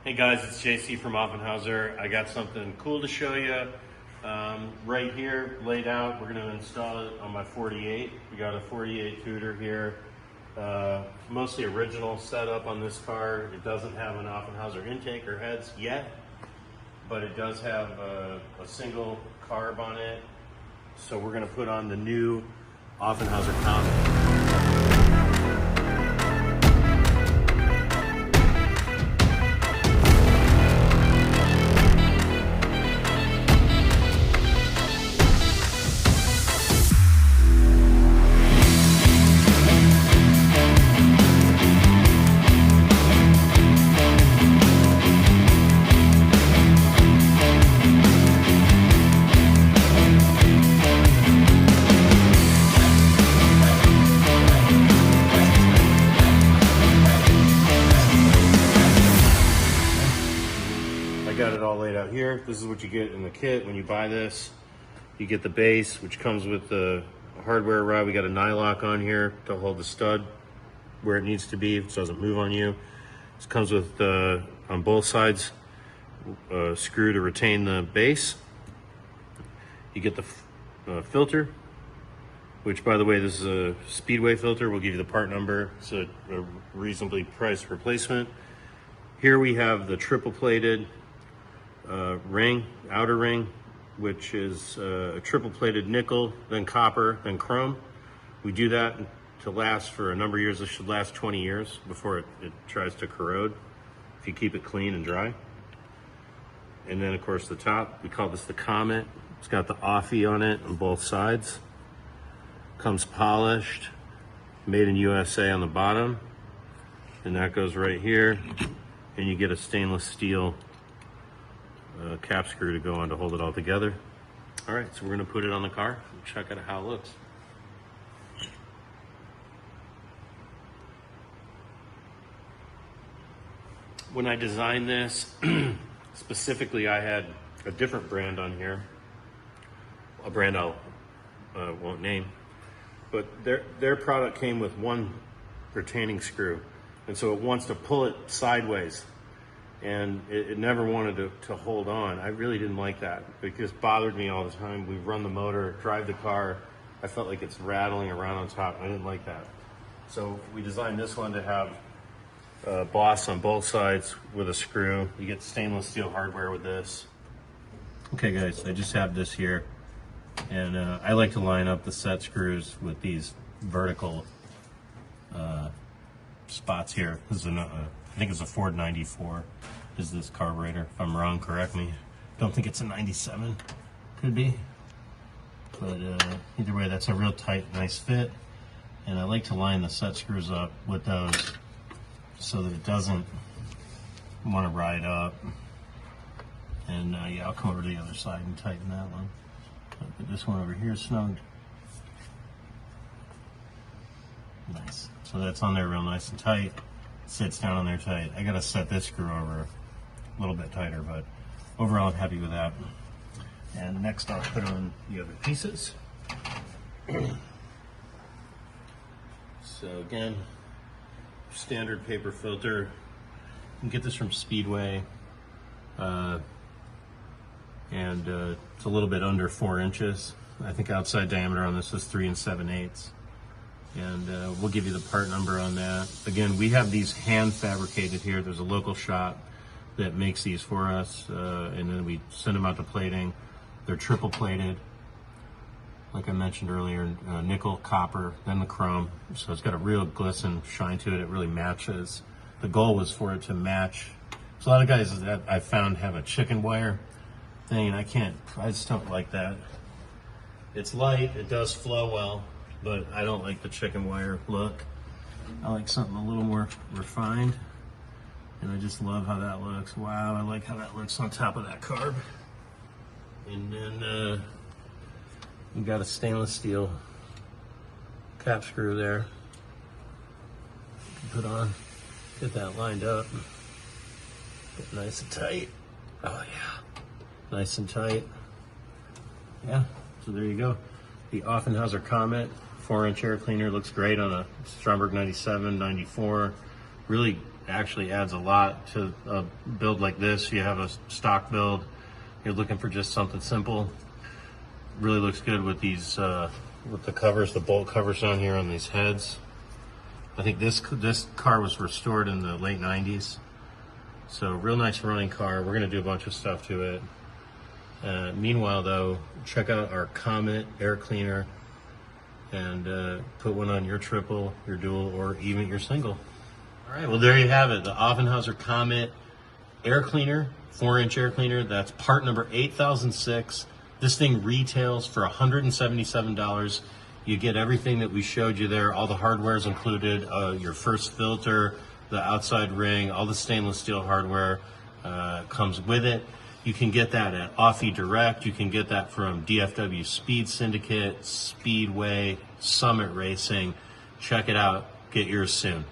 Hey guys, it's JC from Offenhauser. I got something cool to show you. Right here, laid out, we're going to install it on my 48. We got a 48 Tudor here. Mostly original setup on this car. It doesn't have an Offenhauser intake or heads yet, but it does have a single carb on it. So we're going to put on the new Offenhauser Comet. Got it all laid out here. This is what you get in the kit when you buy this. You get the base, which comes with the hardware rod. We got a nylock on here to hold the stud where it needs to be so it doesn't move on you. This comes with on both sides a screw to retain the base. You get the filter, which, by the way, this is a Speedway filter. We'll give you the part number. It's a reasonably priced replacement. Here we have the triple plated ring, outer ring, which is a triple plated nickel, then copper, then chrome. We do that to last for a number of years. This should last 20 years before it tries to corrode if you keep it clean and dry. And then, of course, the top, we call this the Comet. It's got the Offy on it on both sides. Comes polished, made in USA on the bottom. And that goes right here. And you get a stainless steel cap screw to go on to hold it all together. All right, so we're gonna put it on the car and check out how it looks. When I designed this, specifically I had a different brand on here, a brand I won't name, but their product came with one retaining screw, and so it wants to pull it sideways. And it never wanted to hold on. I really didn't like that. It just bothered me all the time. We run the motor, drive the car. I felt like it's rattling around on top. I didn't like that. So we designed this one to have a boss on both sides with a screw. You get stainless steel hardware with this. Okay guys, I just have this here. And I like to line up the set screws with these vertical spots here. This is I think it's a Ford 94 is this carburetor. If I'm wrong, correct me. Don't think it's a 97. Could be. But either way, that's a real tight, nice fit. And I like to line the set screws up with those so that it doesn't want to ride up. And yeah, I'll come over to the other side and tighten that one. I'll put this one over here snug. Nice. So that's on there real nice and tight. Sits down on there tight. I gotta set this screw over a little bit tighter, but overall I'm happy with that. And next I'll put on the other pieces. So again, standard paper filter. You can get this from Speedway, and it's a little bit under 4 inches. I think outside diameter on this is 3 7/8. And we'll give you the part number on that. Again, we have these hand fabricated here. There's a local shop that makes these for us, and then we send them out to plating. They're triple plated, like I mentioned earlier, nickel, copper, then the chrome. So it's got a real glisten shine to it. It really matches. The goal was for it to match. So a lot of guys that I found have a chicken wire thing, and I just don't like that. It's light, it does flow well, but I don't like the chicken wire look. I like something a little more refined, and I just love how that looks. Wow, I like how that looks on top of that carb. And then we got a stainless steel cap screw there. Put on, get that lined up, get nice and tight. Oh yeah, nice and tight. Yeah, so there you go. The Offenhauser Comet 4-inch air cleaner looks great on a Stromberg 97, 94. Really actually adds a lot to a build like this. If you have a stock build, you're looking for just something simple. Really looks good with these with the covers, the bolt covers on here on these heads. I think this car was restored in the late 90s. So real nice running car. We're gonna do a bunch of stuff to it. Meanwhile though, check out our Comet Air Cleaner and put one on your triple, your dual, or even your single. All right, well there you have it, the Offenhauser Comet Air Cleaner, 4-inch air cleaner. That's part number 8006. This thing retails for $177. You get everything that we showed you there. All the hardware is included, your first filter, the outside ring, all the stainless steel hardware comes with it. You can get that at Offy Direct. You can get that from DFW Speed Syndicate, Speedway, Summit Racing. Check it out. Get yours soon.